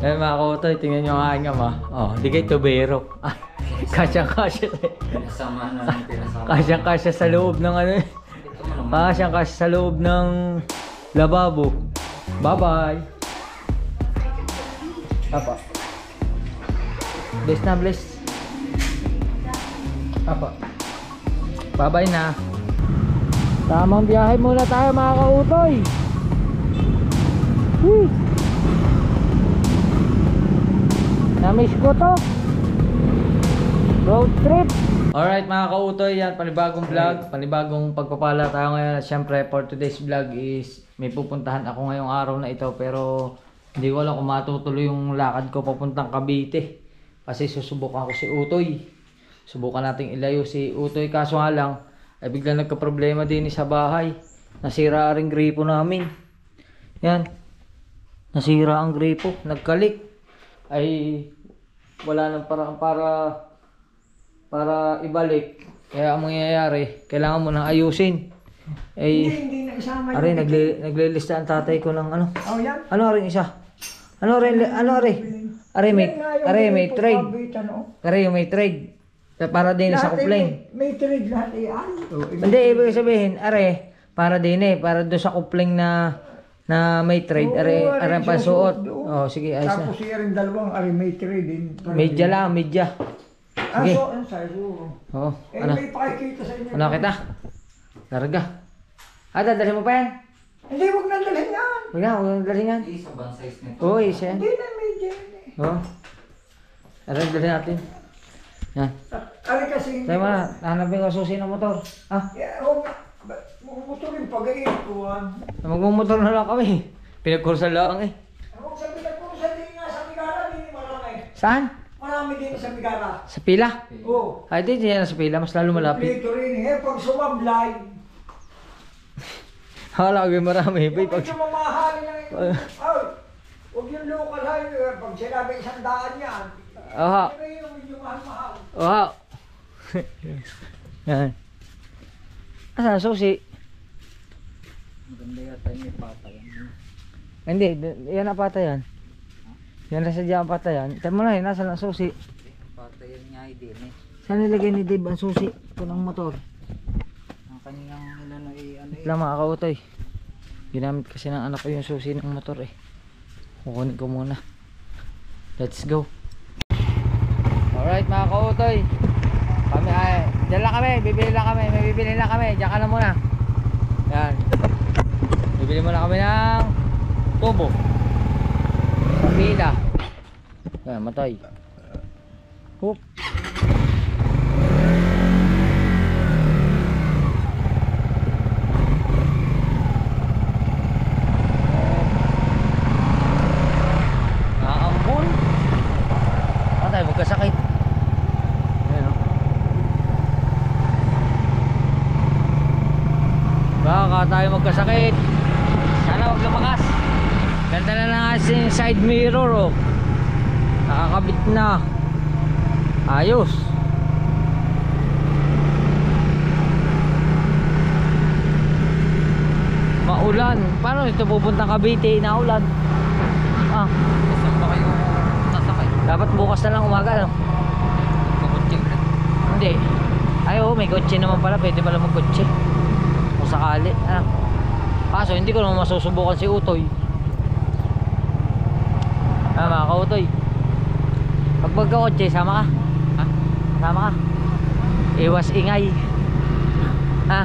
Eh mga kautoy, tingnan nyo ang aking ama. Oh, di kayo tubero. Kasyang-kasya. Pinasama na ng pinasama. Kasyang-kasya sa loob ng ano eh. Kasyang-kasya sa loob ng lababo. Bye-bye. Apa. Bless na, bless. Apa. Bye-bye na. Tamang biyahe muna tayo mga kautoy. Whee! Namiss ko to. Road trip. Alright mga kautoy, yan panibagong vlog, panibagong pagpapala tayo ngayon. Siyempre for today's vlog is may pupuntahan ako ngayong araw na ito, pero hindi ko alam kung matutuloy yung lakad ko papuntang Cavite. Kasi susubukan ko si Utoy. Subukan nating ilayo si Utoy, kaso nga lang ay biglang nagka-problema din sa bahay. Nasira ring gripo namin. Yan. Nasira ang gripo, nagkalik. Ay wala nang paraan para ibalik. Kaya ang mangyayari, kailangan mo nang ayusin. Ay Hindi na isama Are naglilista ang tatay ko ng ano? Oh, yan. Ano rin isa? Ano rin Are may trade. Are yung may trade. Para din sa kupling. May trade lahat yan. Hindi, ibig sabihin, are, para din para doon sa kupling na may trade. Are ang pansuot. Oh, sige, ayos na. Tapos siya rin dalawang are may trade din. Medya lang, medya. Sige. So, ano sa'yo? Oo, Eh, ano? may pakikita sa inyo. Ano kita? Larga. Dadalhin mo pa yan? Hindi, huwag nang dalhin yan. Huwag na dalhin yan. Isa bang size nito? Oo, isa yan. Hindi na medyo. Oo. Dalhin natin. Yan. Are kasi hindi. Tayo na, hanapin ko susi ng motor. Huwag mutuloy pag-iit ko. Magmumotor na lang kami. Pinagkursa lang eh. Huwag sabi na kung sa din nga sa Migara, din marami. Saan? Marami din sa Migara. Sa pila? Oo. Ay, di yan sa pila. Mas lalo malapit. Dito rin eh, pag sumablay. Hala, marami. Bay, Yung pag... medyo mamahali lang yun. Ay, huwag yung local high. Pag sinabi 100 yan. Aha. Pero yung medyo mahal-mahal. Aha. Yan. Asan ang susi? Maganda yata yung may pata yan. Hindi, yan ang pata yan. Yan na sadya ang pata yan. Tayo mo na yun, nasan ang susi? Pata yan nga din eh. Saan nilagay ni Dave ang susi? Ito ng motor. Ang kanyang ano eh. Lang mga kautoy. Ginamit kasi ng anak ko yung susi ng motor eh. Kukunin ko muna. Let's go. Alright mga kautoy. Kami ay, dyan lang kami, bibili lang kami, may bibili lang kami, dyan ka na muna. Yan. Bibili muna kami ng tubo. Sa pila. Yan, matay. Hoop. Naaambon. Patay, magkasakit. Ayan o. Baka tayo magkasakit. Sana wag lumakas. Ganda na lang yung side mirror oh. Nakakabit na. Ayos. Maulan. Paano ito pupuntang Cavite? Naulan. Saan ba kayo sasakay? Dapat bukas na lang umaga no? Mabuting rin. Hindi. Ay oh, may kotse naman pala. Pwede pala magkotse. Kung sakali. Kaso hindi ko naman masusubukan si Utoy. Mga kautoy. Pag magkakotse, sama ka? Ha? Sama ka? Iwas ingay. Ha?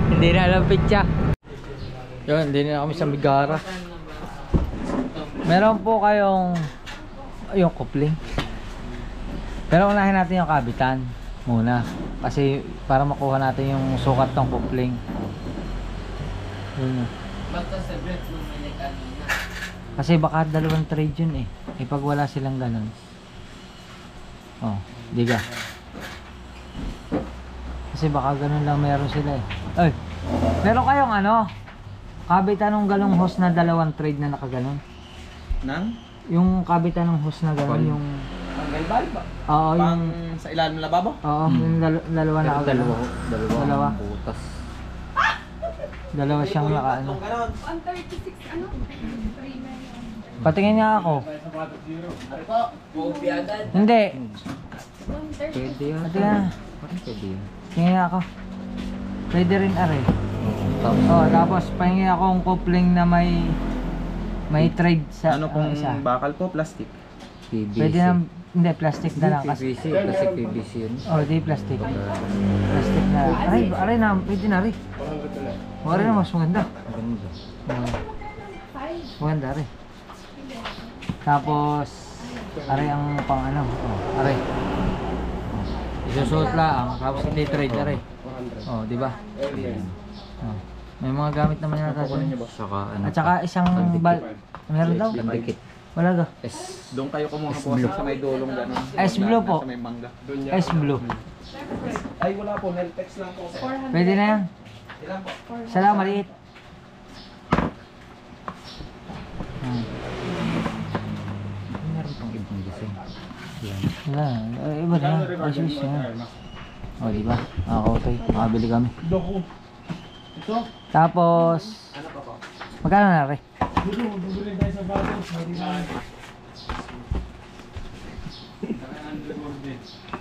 Hindi na alam pitya. Yun, hindi na kami sa Migara. Meron po kayong yung coupling. Pero unahin natin yung kabitan muna. Kasi para makuha natin yung sukat ng coupling. Yun. Basta sa break mo may kanina. Kasi baka dalawang trade yun eh. Eh pag wala silang ganun. Oh, diga. Kasi baka ganun lang meron sila eh. Ay, meron kayong ano? Kabitan ng galong hose na dalawang trade na nakaganon. Nang? Yung kabitan ng hose na ganon, yung... Ang galbal ba? Oo, yung... sa ilalim ng lababo? Oo, yung dalawa na nakaganon. Dalawa. Butas. Dalawa siyang nakaano. 136 ano? Patingin nga ako. Hindi. 130. Pwede yan. Patingin nga. Parang pwede yan. Tingin nga ako. Pwede rin are. Oh, tapos pahingi akong coupling na may thread sa Ano kung isa. bakal po, plastic? PVC. Pwede na, hindi, plastic na lang kasi. PVC. Plastic PVC yun. Oh, di plastic. Plastic na. Aray na, pwede na rin. Wala na, mas maganda. Ganda. Maganda rin. Tapos, aray ang pang ano. Oh, aray. Oh. Isusuot lang, tapos hindi trade aray. Oh, di ba? Oh. May mga gamit naman yata doon. Saka ano. At saka isang bal... Meron daw? Pandikit. Wala ga. Doon kayo kumuha po sa may dulong gano'n. Ice blue po. Sa may mangga. Ice blue. Ay, wala po. Neltex lang po. Pwede na yan. Ilan po? Salamat, maliit. Meron pang ibang design. Yan. Wala. Iba na yan. Asus yan. O, di ba? Nakakautoy. Makabili kami. Tapos... Magkano na rin?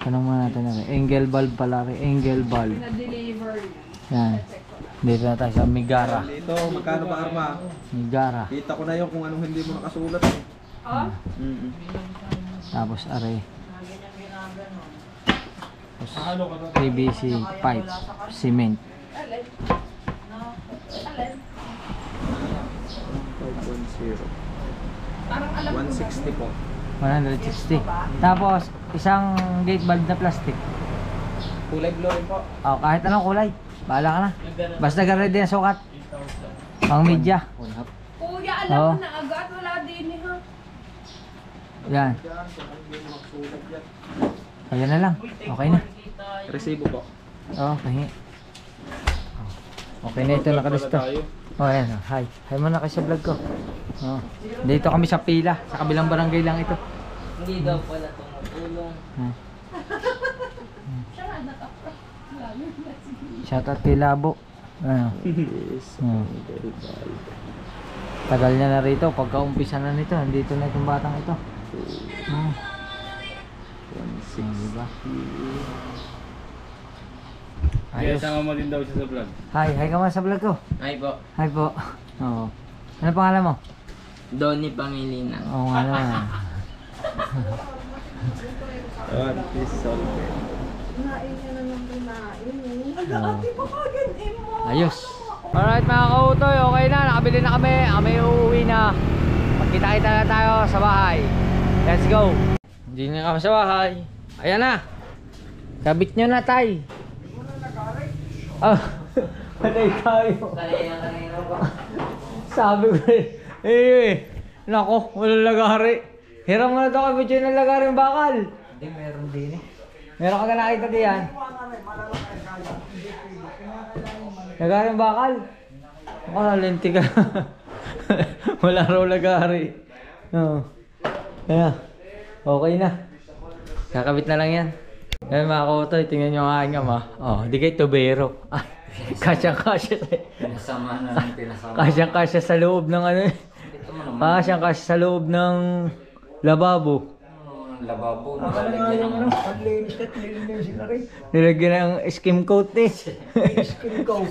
Tanong muna natin na rin. Angle bulb pala rin. Angle bulb. Na-deliver Yan. Dito na tayo sa Migara. Dito, magkano pa arma? Migara. Kita ko na yun kung anong hindi mo nakasulat eh. Oh? Tapos are. Tapos PVC pipe. Cement. Alin? Alin? 5.0. Parang alam ko. 160 po. 160. Tapos isang gate bulb na plastic. Kulay blue rin po. Oh, kahit anong kulay. Bahala ka na. Basta ready na sukat. Pang media. Kuya, alam Oo. mo na agad. Wala din eh ha. Yan. Kaya na lang. Okay na. Resibo po. Oh, pahingi. Okay na ito, nakalisto. Oh, ayan. Oh. Hi. Hi muna kayo sa vlog ko. Oh. Dito kami sa pila. Sa kabilang barangay lang ito. Hindi daw pala tumutulong. Shout out kay Labo. Ano? Tagal niya na rito. Pagka-umpisa na nito, nandito na itong batang ito. Diba? Ayos. Sama mo din daw siya sa vlog. Hi, hi ka mga sa vlog ko. Ay po. Hi po. Oo. Ano pangalan mo? Donnie Pangilinan. Oo nga naman. One piece solvent. Nain niya na ng pinain eh. Oo. pa kagad eh mo. Ayos. Alright mga kautoy, okay na. Nakabili na kami. Kami uuwi na. Magkita-kita na tayo sa bahay. Let's go. Hindi na kami sa bahay. Ayan na. Kabit nyo na tay. Ah, patay tayo. Kanina po. Sabi ko eh. Nako, walang lagari. Hiram nga na ito kabit nyo ng lagari yung bakal. Hindi, meron din eh. Meron ka nakita diyan? Lagari yung bakal. Ako nalinti ka. Wala raw lagari. Oo. Ayan. Okay na. Kakabit na lang yan. Ayan mga kautoy, tingnan nyo ang aking ama. Oh, di kayo tubero. Ay, kasyang-kasya. Pinasama na lang pinasama. Kasyang-kasya sa loob ng ano eh. Ito mo naman. Kasyang-kasya sa loob ng lababo. Lababo. Akala nga Nakalagyan yung ng ano, ang linis at nilinisin na rin. Nilagyan ng skim coat eh. Skin coat.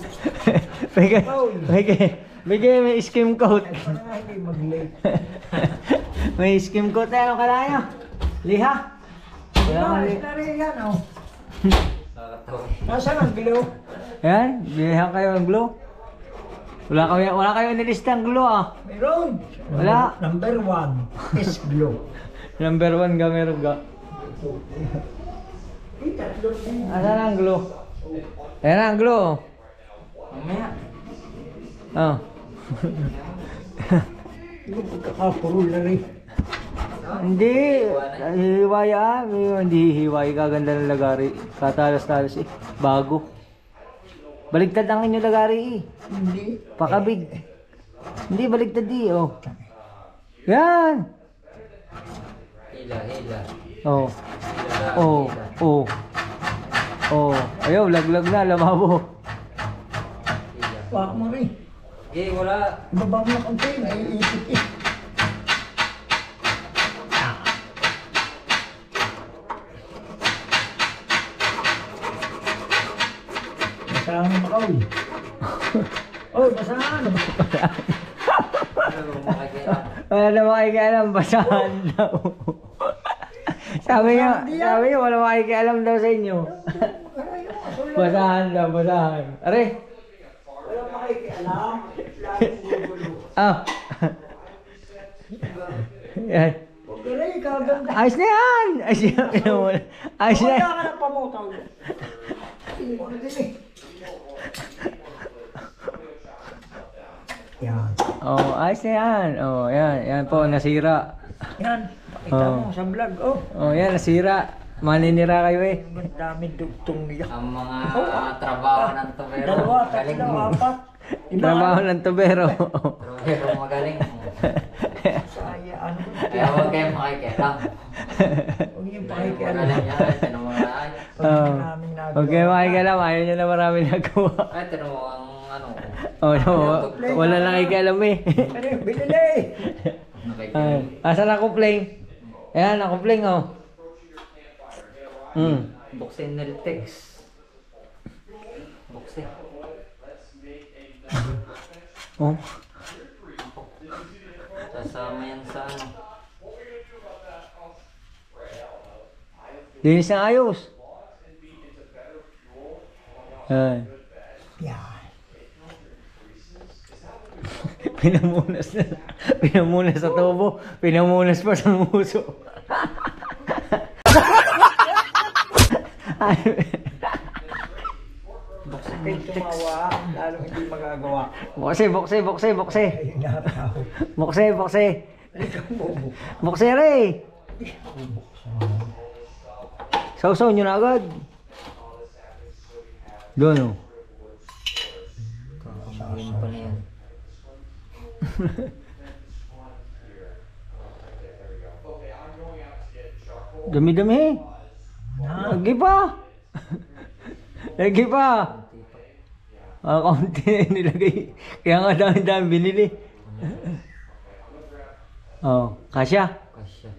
Bigay may skim coat. Ano nga hindi mag-late. May skim coat eh. Ano ka na nyo? Liha? Wala Wala, mali. na rin yan oh. Nakakatawa. Nasaan ang glue? Yan, bilihan kayo ng glue. Wala kayo nilistang glue ah. Meron. Wala. Number 1 is glue. Number 1 ga meron ga. Asan ang glue? Ayan ang glue. Oh. Mamaya. Oh. Yung pagkakapurul na rin. Hindi. Hihiway ah. Hindi hihiway. Kaganda ng lagari. Katalas-talas eh. Bago. Baligtad ang inyo lagari eh. Hindi. Pakabig. Hindi, baligtad eh. Oh. Yan. Hila. Oh. Oh. Oh. Oh. Ayaw, laglag na. Lamabo. Hila. Wak mo rin. Okay, wala. Baba mo na konti. Naiisip eh. Basahan mo makaw. Oh, basahan. Wala na makikialam, basahan daw. sabi niya, wala makikialam daw sa inyo. Basahan daw, basahan. Are, Wala makikialam. Laging gugulo. ah. Yan. Huwag ka rin, kaganda. Ayos na yan! Ayos na yan. Ayos na Wala yan. ka na pamutaw. Ano din eh. Yan. Oh, ayos na yan. Oh, yan. Yan po, nasira. Yan. Pakita mo sa vlog. Oh. Oh, yan, nasira. Maninira kayo eh. Ang dami dugtong niya. Ang mga trabaho ng tubero. Dalawa, Galing tatlo, mo. apat. Trabaho ng tubero. Tubero magaling. Saya, ano. Kaya huwag kayong makikialam. Huwag yung pakikialam. Magaling yan. Tanong mo na ay. Oh. Namin nagawa. Okay, makikialam. Ayaw nyo na marami nagawa. Ay, tanong mo ang ano. Oh, no, wala lang nakikialam eh. Ano yung binili? Ay, asan ako playing? Ayan, ako playing oh. Buksin Niltex. Buksin. Oh. Sasama yan sa ano. Linis na ayos. Ay. Yan. Pinamunas sa tubo. Pinamunas pa sa muso. Kaya tumawa, lalong hindi magagawa. Bukse. Ayun na tao. Bukse. Ikaw bobo. Bukse re. Sausaw nyo na agad. Doon oh. Yun pa na yan. Dami-dami. Lagi pa. Lagi pa. Kaunti na nilagay. Kaya nga dami-dami binili. Oh, kasya. Kasya.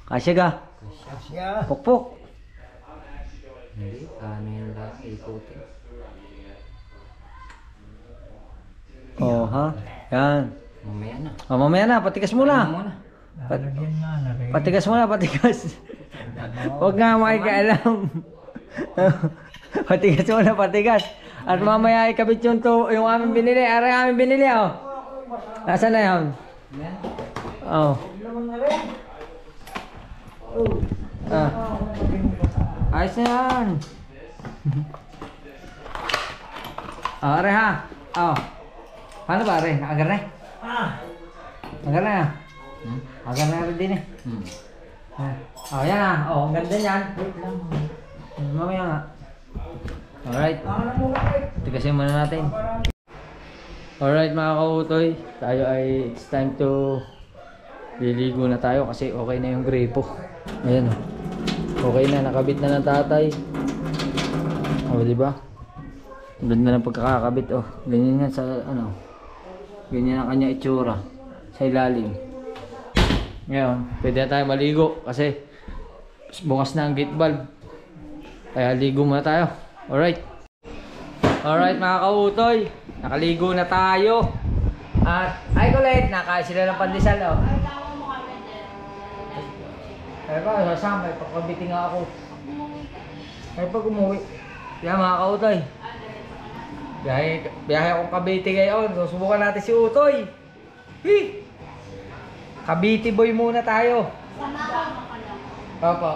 Kasya ka. Asya. Pukpuk. Hindi. Ano yan lang. Ikutin. Oh, ha? Yan. Mamaya na. Oh, mamaya na, patikas muna. Ano muna? Lalagyan nga na rin. Patikas muna, patikas. Huwag nga makikialam. Patigas muna, patigas. At mamaya ikabit yung aming binili. Aray aming binili, oh. Nasaan na yun? Oh. Ah. Ayos na yan. Oh, aray ha. Oh. Paano ba, aray? Nakagar na eh. Nakagar na yan. Nakagar na rin din eh. Oh, yan ah. Oh, ang ganda niyan. Wait lang. Mamaya nga. Alright. Tigasin muna natin. Alright mga kautoy. Tayo ay it's time to liligo na tayo kasi okay na yung gripo. Ayan oh. Okay na. Nakabit na ng tatay. Oh, diba? Ganda ng pagkakakabit oh. Ganyan nga sa ano. Ganyan ang kanya itsura. Sa ilalim. Ngayon, pwede na tayo maligo kasi bukas na ang gate valve. Kaya ligo muna tayo. Alright. Alright mga kautoy. Nakaligo na tayo. At ay kulit, nakain sila ng pandesal oh. Ay pa, sasama, pagkabiting nga ako. Ay pag umuwi. Kaya mga kautoy. Biyahe akong Cavite ngayon. So, subukan natin si Utoy. Hi! Cavite boy muna tayo. Opo.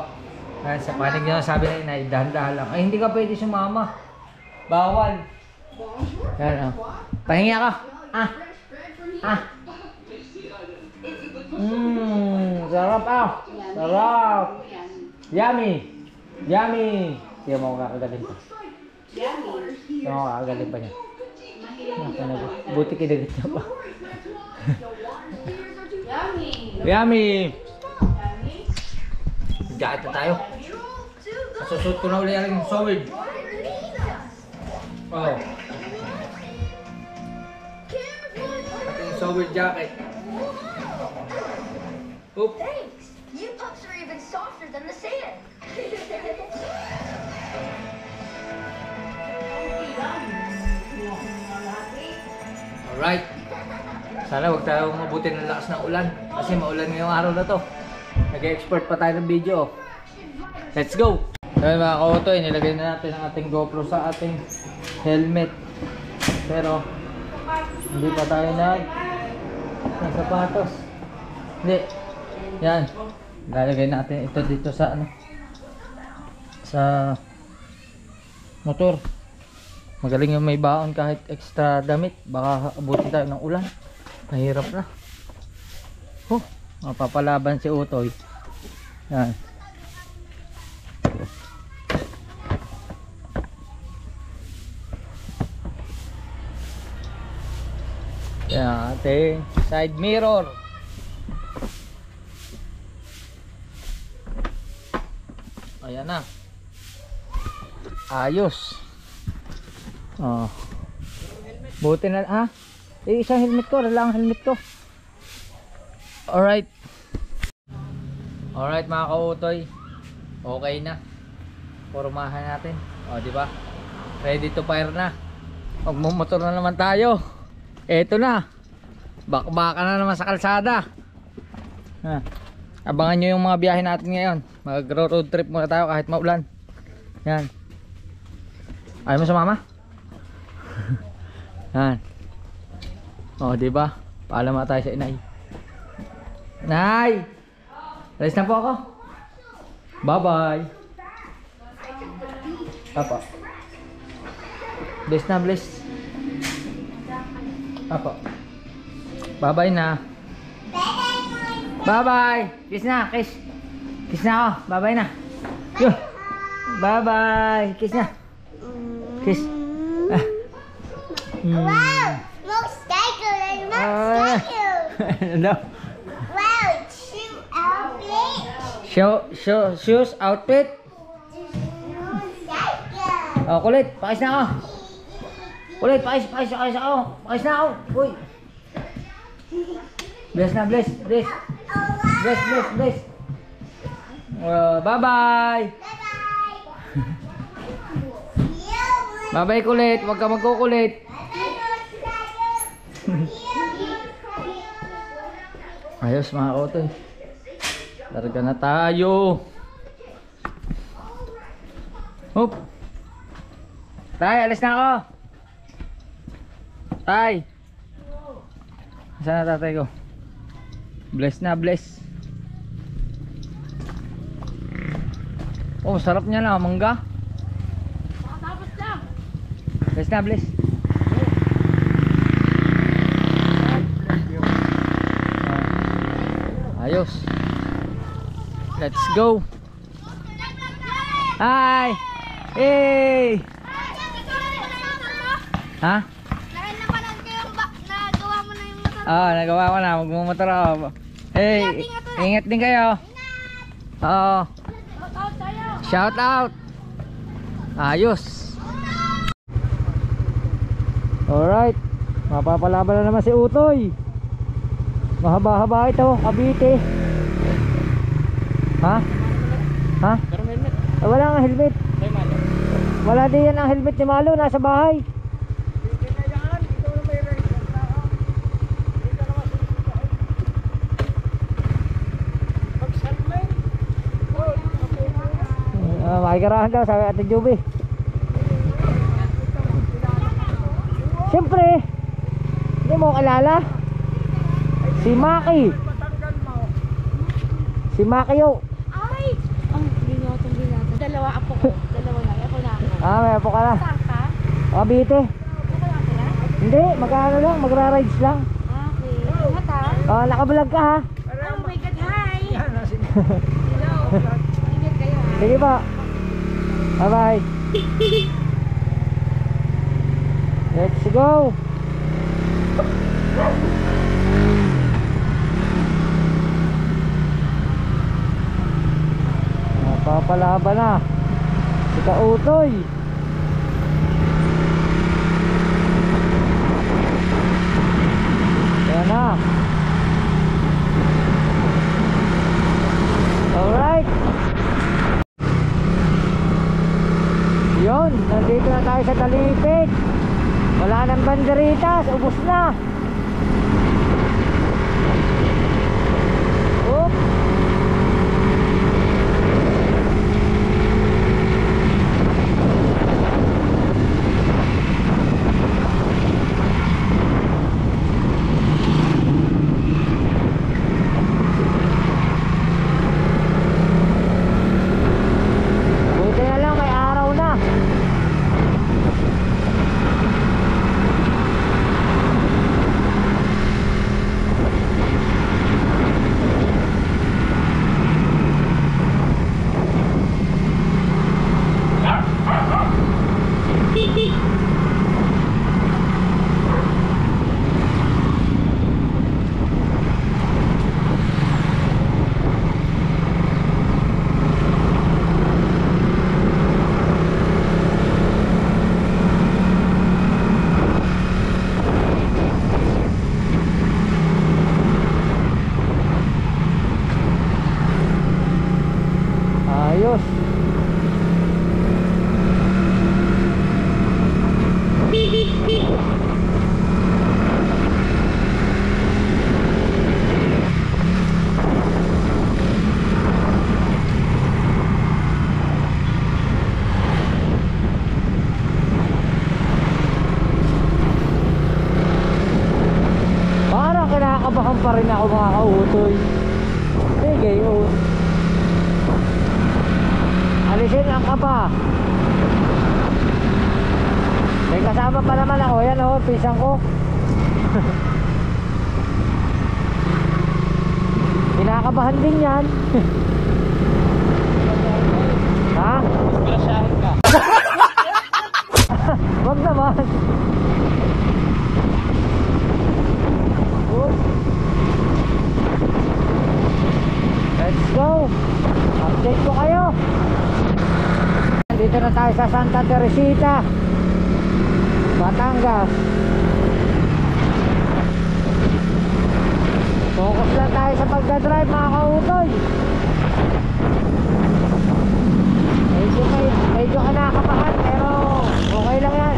Ayan, sa panig niya sabi na inay, dahan-dahan lang. Ay, hindi ka pwede sumama. Bawal. Ayan, oh. Pahinga ka. Sarap ah. Sarap. Yummy. Hindi mo kakagaling pa. Oo, kakagaling pa niya. Buti kinagat niya pa. Yummy. Jacket na tayo. Susut ko na uli yung sawig. Oh. crossover jacket. Oop. Thanks. You pups are even softer than the sand. Alright. Sana wag tayong mabuti ng lakas ng ulan. Kasi maulan ngayong araw na to. Nag-export pa tayo ng video. Let's go! Ayun mga ka-otoy, nilagay na natin ang ating GoPro sa ating helmet. Pero, hindi pa tayo ng sapatos. Hindi. Yan. Lalagay natin ito dito sa ano. Sa motor. Magaling yung may baon kahit extra damit. Baka abutin tayo ng ulan. Mahirap na. Mapapalaban si Utoy. Yan. Yan ating side mirror. Ayan na. Ayos. Oh. Buti na ha? Isang helmet ko, lang helmet ko. Alright. Alright mga ka-utoy. Okay na. Pormahan natin. O, di ba? Ready to fire na. Magmumotor na naman tayo. Eto na. Bakbaka na naman sa kalsada. Abangan nyo yung mga biyahe natin ngayon. Mag-road trip muna tayo kahit maulan. Yan. Ayaw mo sumama? Yan. O, diba? Paalam na tayo sa inay. Nay! Alis na po ako. Bye-bye. Apa. Bless na, bless. Apa. Bye-bye na. Bye-bye. Kiss na, kiss. Kiss na ako. Bye-bye na. Yo. Bye-bye. Kiss na. Kiss. Wow! Most decorated! Most decorated! No. Wow! Shoe outfit! Shoes, outfit. Decorated! Oh, kulit. Pakis na ako. Kulit, pakis ako. Pakis na ako. Uy. Bless na, bless. Bless. Bless, bless, bless. Bye-bye. Bye-bye kulit. Huwag ka magkukulit. Ayos mga otoy. Larga na tayo. Hop. Tay, alis na ako. Tay. Saan na tatay ko? Bless na, bless. Oh, sarap niya na, mangga. Tapos lang. Bless na, bless. Ayos. Let's go. Hi. Hey. Ha? Dahil napanood ko yung nagawa mo na yung motor. Nagawa ko na. Magmumotor ako. Hey, ingat din kayo. Oo. Out tayo. Shout out. Ayos. Alright. Mapapalaban na naman si Utoy. Mahaba-haba ito, Cavite. Ha? Ha? Pero may helmet. Wala nga helmet. Tayo malo. Wala din yan ang helmet ni Malo, nasa bahay. Makikirahan daw, sabi Ate Juby. Siyempre, hindi mo kalala. Si Maki. Si Maki yo. Ay! Ang binotong binata. Dalawa apo ko. Dalawa na. Ako na ako. May apo ka na. Saan ka? Cavite. Ako na sila? Hindi, magkano lang, magra-rides lang. Okay. Ingat ha. Nakablog ka ha. Oh my God, hi! Hello. Ingat kayo ha. Sige pa. Bye bye. Let's go. Napapalaban na si Kautoy. Yan na. banderitas, ubos na. Oop. Buti na lang may araw na. Ayos. Parang kinakabahan pa rin ako mga kautoy. Sige, oh. Alisin ang kaba. May kasama pa naman ako. Yan o, pisang ko. Kinakabahan din yan. Ha? Disgrasyahin ka. Wag naman. Oops. Let's go. Update ko kayo. Dito na tayo sa Santa Teresita, Batangas. Focus lang tayo sa pagdadrive mga kautoy. Medyo kinakabahan pero okay lang yan.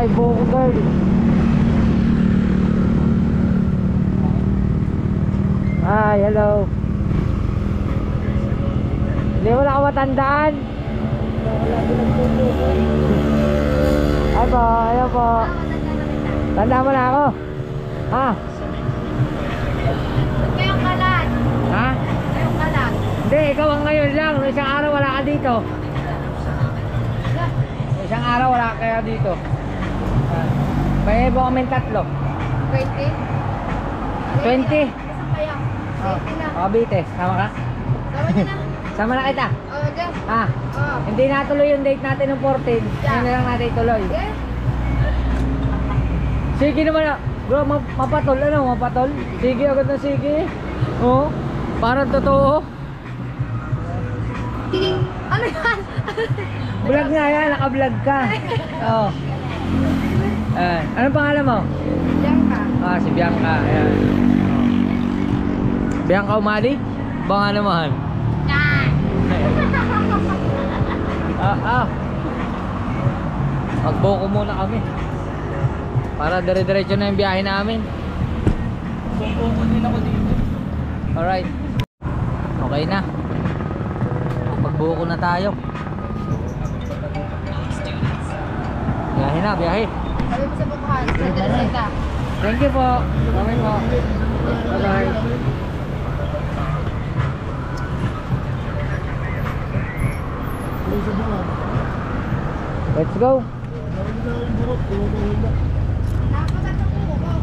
kay Buko Girl. Hi, hello. Hindi mo na ako matandaan. Ay po, ayaw po. Tanda mo na ako. Ha? Kayong kalat. Ha? Kayong kalat. Hindi, ikaw ang ngayon lang. Isang araw wala ka dito. Isang araw wala ka kaya dito. May ibo kami 3. 20? 20. Isang kayo. 20 na. Cavite, sama ka? Sama niyo na. Sama na kita. Oh, dyan. Ha? Oh. Hindi natuloy yung date natin ng 14. Ngayon na lang natin ituloy. Yeah. Sige naman na. Bro, mapatol. Ano? Mapatol? Sige, agad na sige. Oo. Parang totoo. Ano yan? Vlog nga yan. Naka-vlog ka. Oo. Anong pangalan mo? Bianca. Ah, si Bianca. Ayan. Bianca Umali? Baka naman. Magbuko muna kami para dire-diretso na yung biyahe namin. Buko din ako dito. Alright, okay na, magbuko na tayo. Biyahe na, biyahe. Sabi mo sa bukuhan. Sa Teresita. Thank you po. Okay po. Bye bye. Let's go. Nakapagkat sa buko ko.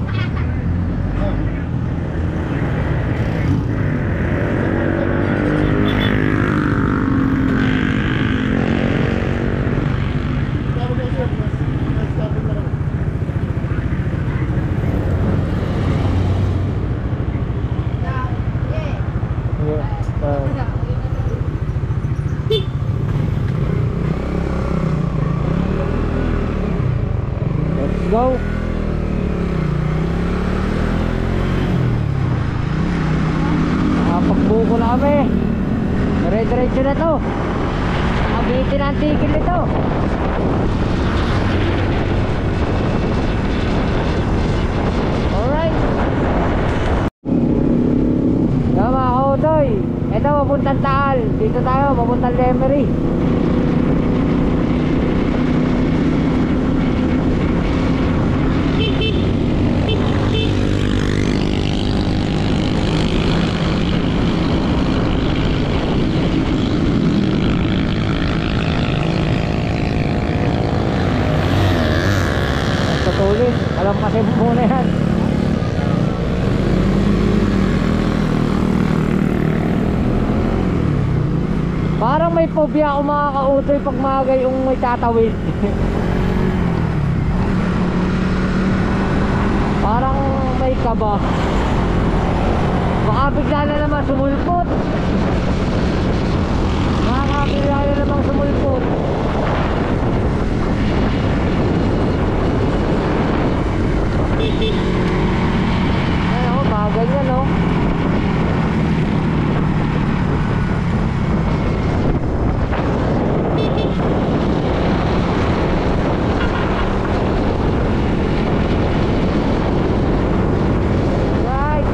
Let's go. Nakapagbuko na kami. Dire-diretso na to. Nakabitin ang tigil nito. Alright. Yan mga kautoy. Ito papuntang Taal. Dito tayo papuntang Lemery. Patuloy. Alam kasi muna yan. Parang may phobia ako mga kautoy pag mga gayong may tatawid. Parang may kaba. Baka bigla na naman sumulpot. Baka bigla na naman sumulpot. Ay ako, mga ganyan no. Right.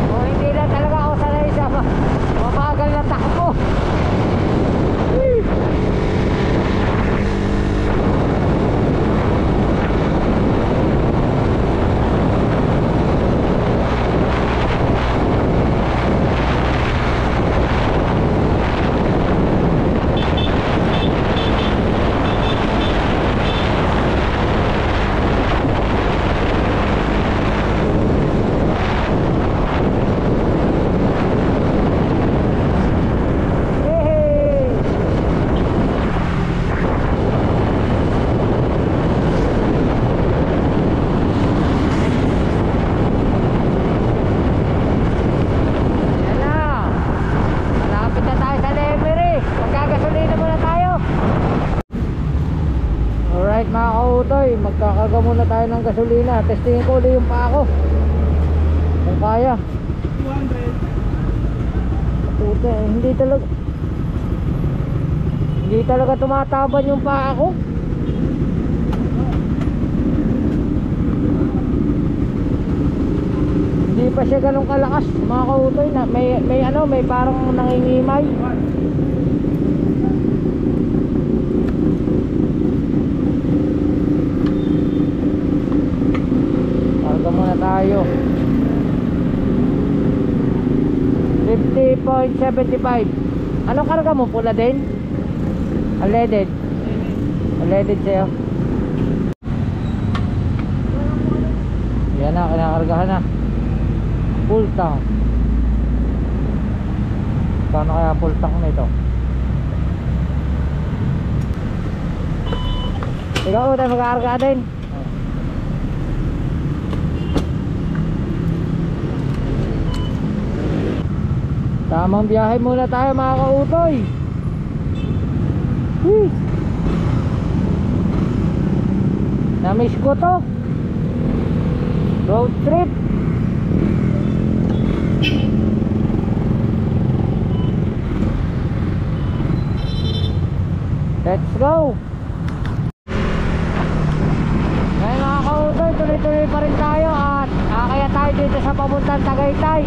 O hindi na talaga ako sanay sa mabagal na takbo. Alright mga kautoy, magkakaga muna tayo ng gasolina. Testingin ko ulit yung paa ko kung kaya. 200. Puta, hindi talaga. Hindi talaga tumataban yung paa ko. Hindi pa siya ganun kalakas mga kautoy na may ano, may parang nangingimay. Karga muna tayo. 50.75. Anong karga mo? Pula din? Unleaded? Unleaded sa'yo. Yan na, kinakargahan na. Full tank. Paano kaya full tank na ito? Ikaw tayo magkakarga din. Tamang biyahe muna tayo mga kautoy. Namiss ko to. Road trip. Let's go. Ngayon mga kautoy, tuloy-tuloy pa rin tayo at akaya tayo dito sa papuntang Tagaytay.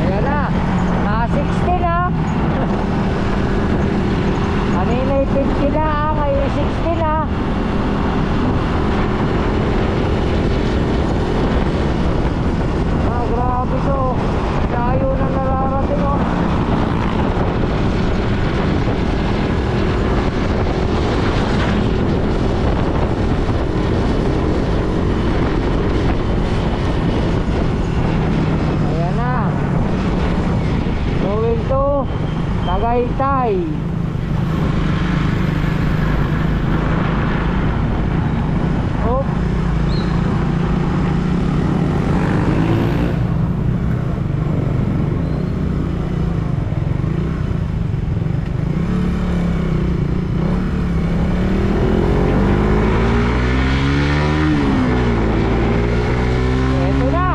Ayan na, naka 60 na. Kanina 50 na, ngayon 60 na. Grabe to, layo na nararating oh. Ayan na, going to Tagaytay. Oh. Ito na.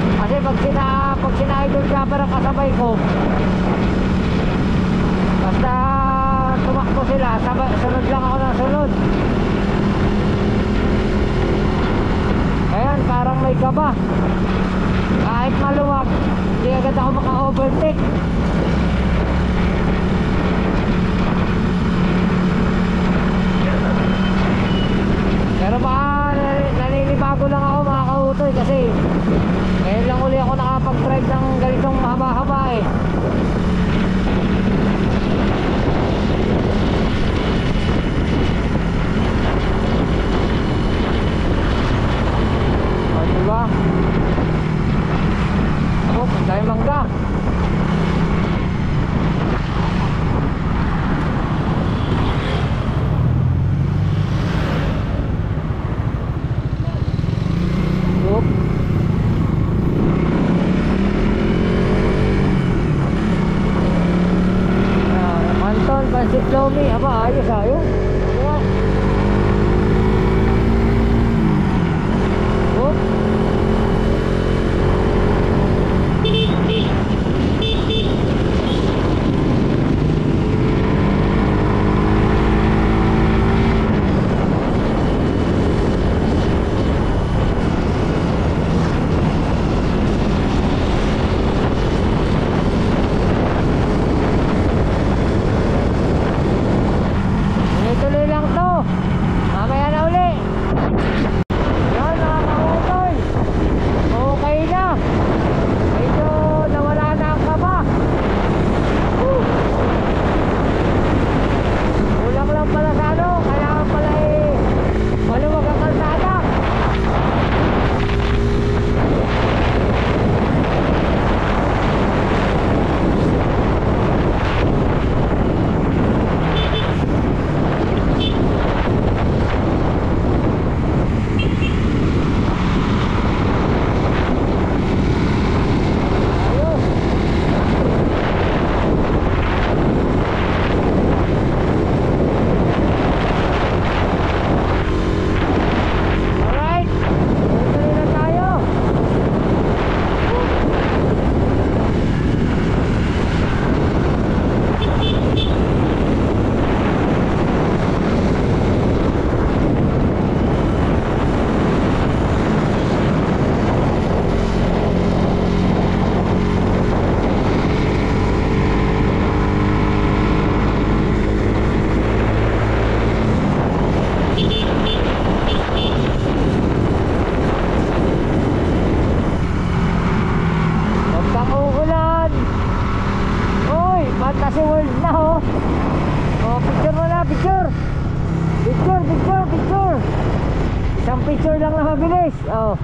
Kasi pag sina-idol jumper ang kasabay ko, basta tumakbo sila, sunod lang ako ng sunod. Ayan, parang may kaba. Kahit maluwag, hindi agad ako maka-overtake. Pero baka naninibago lang ako mga kautoy kasi ngayon lang uli ako nakapag-drive ng ganitong mahaba-haba eh. O diba? Oh, ang dahil mangga. Pansit Lomi, aba ayos ayos. Ayan. Oop. Tuloy lang to. Mamaya na uli. Yan mga kautoy. Okay na. Medyo nawala na ang kaba. Kulang lang pala sa ano. Kailangan pala maluwag ang kalsada. Alright, tuloy na tayo. Huwag kang uulan. Uy, Fantasy World na ho. Oh, picture mo na, picture. Picture. Isang picture lang na mabilis. Oh.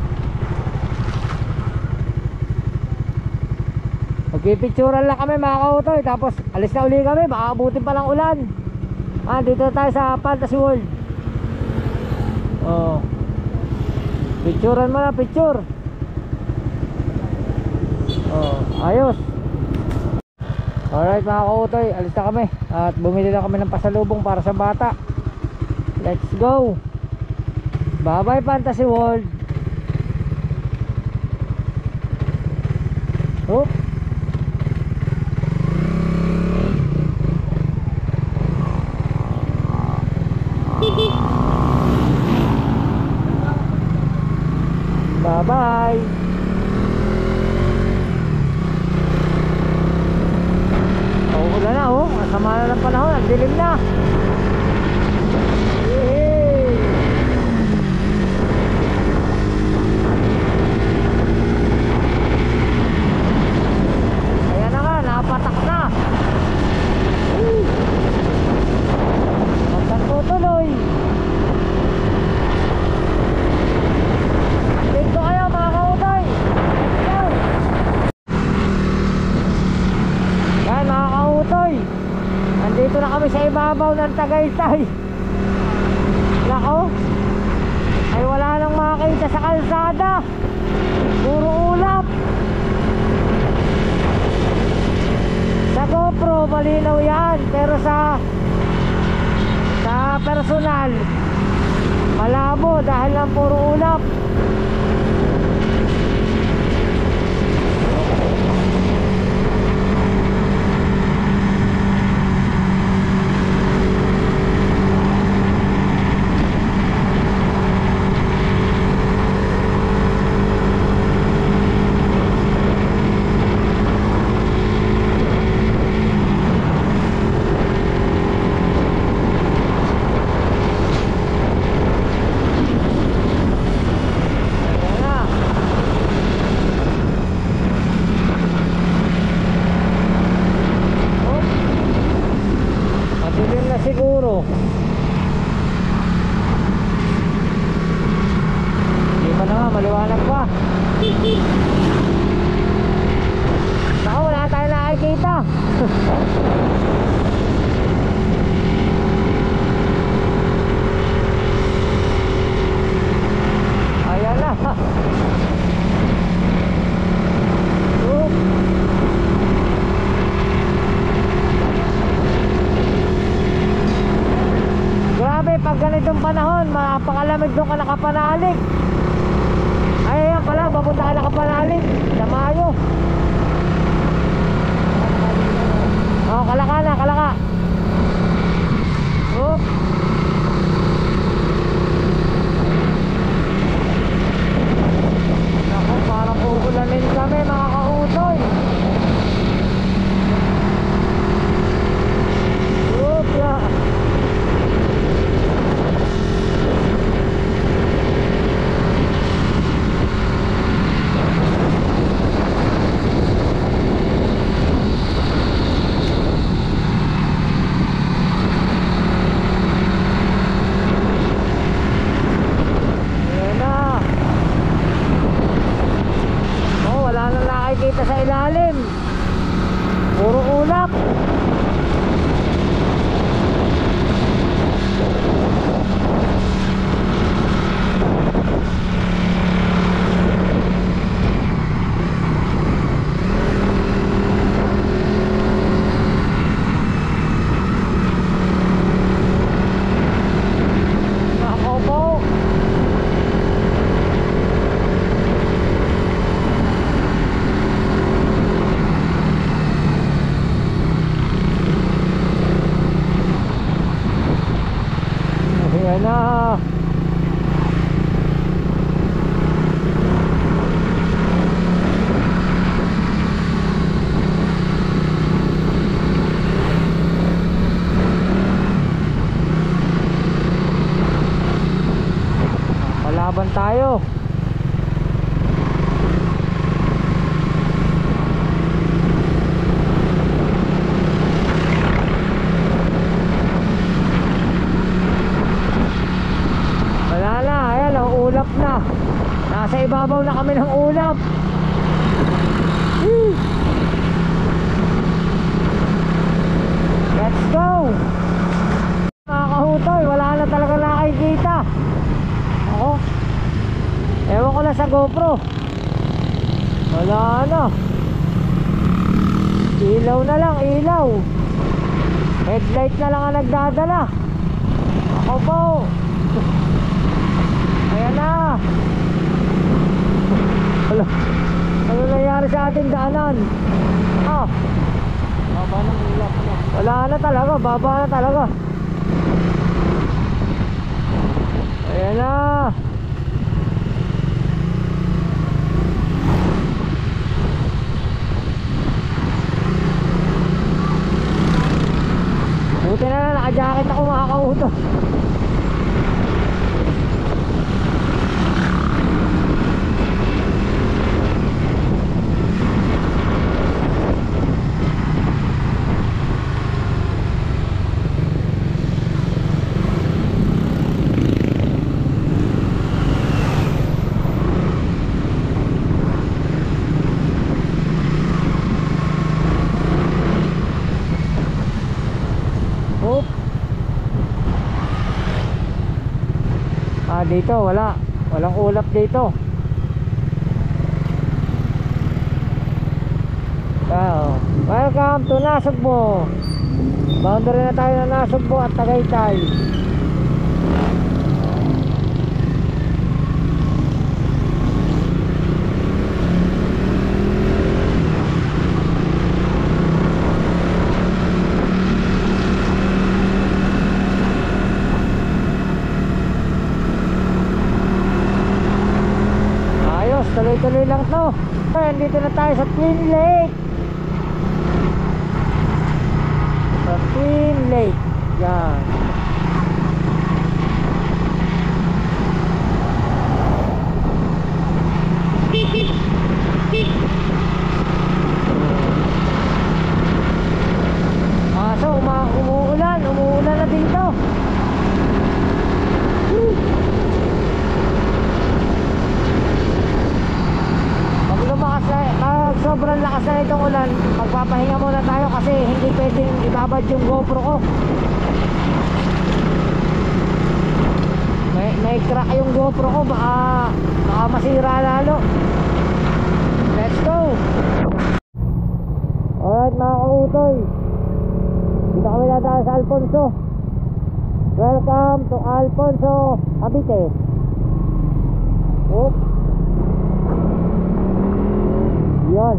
Magpipicturean lang kami mga kautoy. Tapos alis na uli kami, baka abutin pa ng ulan. Dito tayo sa Fantasy World. Oh. Picturean mo na, picture. Oh, ayos. Alright mga kautoy, alis na kami. At bumili na kami ng pasalubong para sa bata. Let's go. Bye bye Fantasy World. Oh. Bye bye. Ulan na oh, masama na ng panahon, ang dilim na. Yay! Ayan na nga, napatak na. Hanggang tutuloy. Dito kayo mga kautoy. Yan mga kautoy, nandito na kami sa ibabaw ng Tagaytay. Nako, ay wala nang makakita sa kalsada, puro ulap. Sa GoPro malinaw yan, pero sa personal malabo dahil lang puro ulap. malamig doon ka nakapanalig. Ay, ayan pala, papunta ka nakapanalig. Sa Mayo. Oh, kalaka na, kalaka. Oh. Naku, parang uulanin kami mga kautoy. Opla. Ayan na. Oh, wala nang nakikita sa ilalim. Puro ulap. Ako po. Ayan na. Palaban tayo. Wala na, ayan, ang ulap na. Nasa ibabaw na kami ng ulap. Woo! Let's go! Mga kahutoy, wala na talaga nakikita. Ako, ewan ko na sa GoPro. Wala na. Ilaw na lang, ilaw. Headlight na lang ang nagdadala. Ako po. Ayan na. Ano nangyari sa ating daanan? Ah, Baba ng ulap na. wala na talaga, baba na talaga. Ayan na. Buti na lang, naka-jacket ako mga kauto. Oop. Dito walang ulap dito. Welcome to Nasugbo. Boundary na tayo ng Nasugbo at Tagaytay. Tuloy-tuloy lang to. Dito na tayo sa Twin Lake. Sa Twin Lake. Yan. So umuulan na dito. Pag sobrang lakas na itong ulan, magpapahinga muna tayo kasi hindi pwedeng ibabad yung GoPro ko. May crack yung GoPro ko, baka masira lalo. Let's go. Alright mga kautoy, dito kami na tayo sa Alfonso. Welcome to Alfonso. Cavite. Oh. Yan.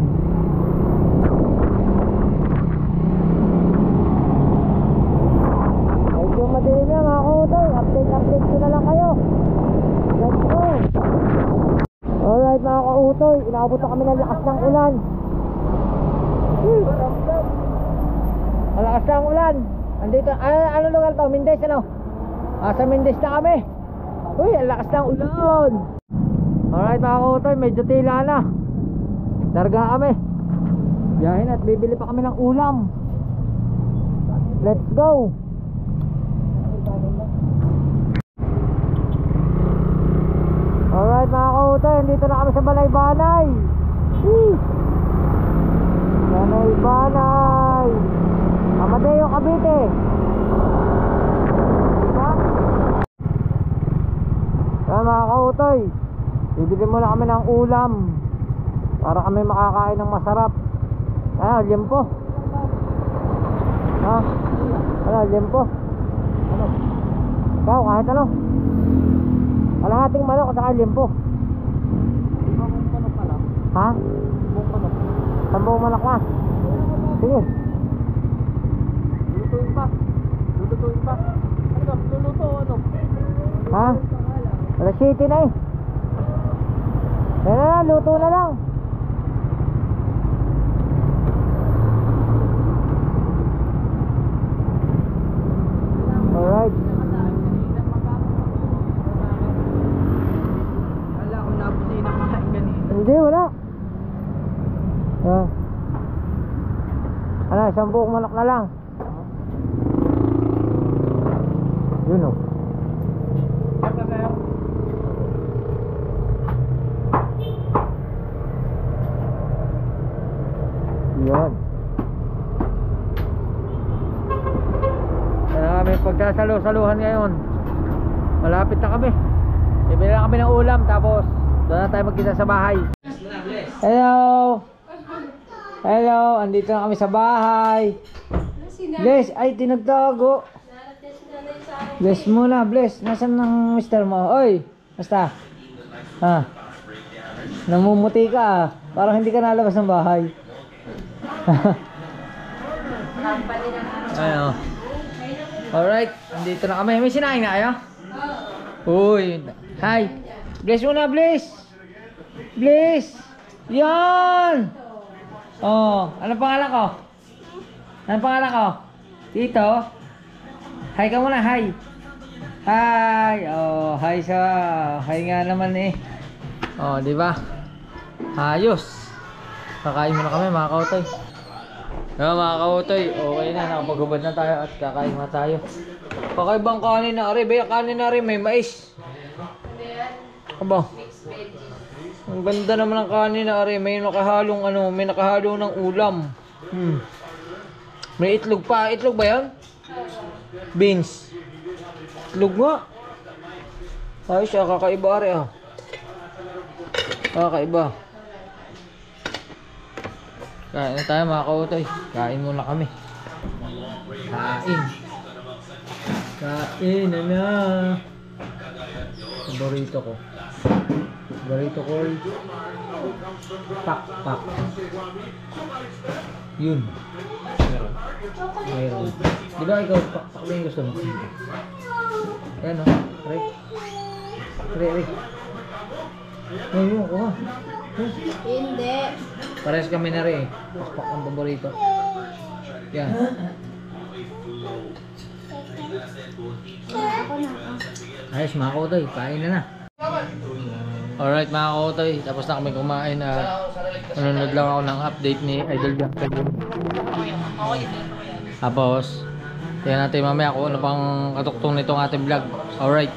Medyo madilim yan mga kautoy. Update ko na lang kayo. Let's go. Alright mga kautoy, inaabot na kami ng lakas ng ulan. Malakas na ang ulan. Andito, ano lugar to? Mindes ano? Sa Mindes na kami. Uy, ang lakas ng ulan. Alright mga kautoy, medyo tila na. Darga kami. Biyahin at bibili pa kami ng ulam. Let's go. Alright mga kautoy, dito na kami sa Balay-Banay. Balay-Banay, Amadeo, Cavite. Diba? Kaya mga kautoy, bibili muna kami ng ulam para kami makakain ng masarap. Liempo. Liempo. Ano? Ikaw, kahit ano. Kalahating manok at saka liempo. Ibang manok pa lang. Ha? Ibang manok. Sambong manok na. Sige. Lulutuin pa. Lulutuin pa. Ano? Luluto o ano? Ha? Alas 7 na eh. Yan na lang, luto na lang. Alright. Wala akong nabuti na makain ganito. Hindi, wala. Ano, 10 manok na lang. Yun o. Saan ka kayo? Yun. Kaya kami pagsasalo-saluhan ngayon. Malapit na kami. Bibili na kami ng ulam tapos doon na tayo magkita sa bahay. Hello. Hello, andito na kami sa bahay. Bless, ay tinagtago. Bless muna, Bless. Nasaan ng mister mo? Oy, basta. Ha? Namumuti ka ah. Parang hindi ka nalabas ng bahay. Ayo. Alright, andito na kami. May sinaing na kayo? Uy, hi. Bless muna, Bless. Bless. Yan. Oh, anong pangalan ko? Anong pangalan ko? Tito. Hi ka muna, hi. Hi. Oh, hi sa. Hi nga naman eh. Oh, di ba? Ayos. Kakain muna kami mga kautoy. Mga kautoy, okay na, nakapaghubad na tayo at kakain na tayo. Kakaibang kanin na rin, kanin na rin, may mais. Aba. Ang ganda naman ng kanin na rin, may nakahalong ano, may nakahalo ng ulam. May itlog pa, itlog ba yan? Beans. Itlog nga. Ayos siya, kakaiba rin ah. Kakaiba. Kain na tayo mga kautoy. Kain muna kami. Kain. Kain na na. Paborito ko. Paborito ko. Pak. Yun. Meron. Di ba ikaw pak ba yung gusto mo? Ayan o. Ray. Ayun ko ha. Hindi. Parehas kami na rin. Paspak ang paborito. Yan. Ayos mga kautoy, kain na na. Alright mga kautoy, tapos na kami kumain at nanonood lang ako ng update ni Idol Jack. Tapos, tingnan natin mamaya kung ano pang katuktong nitong ating vlog. Alright.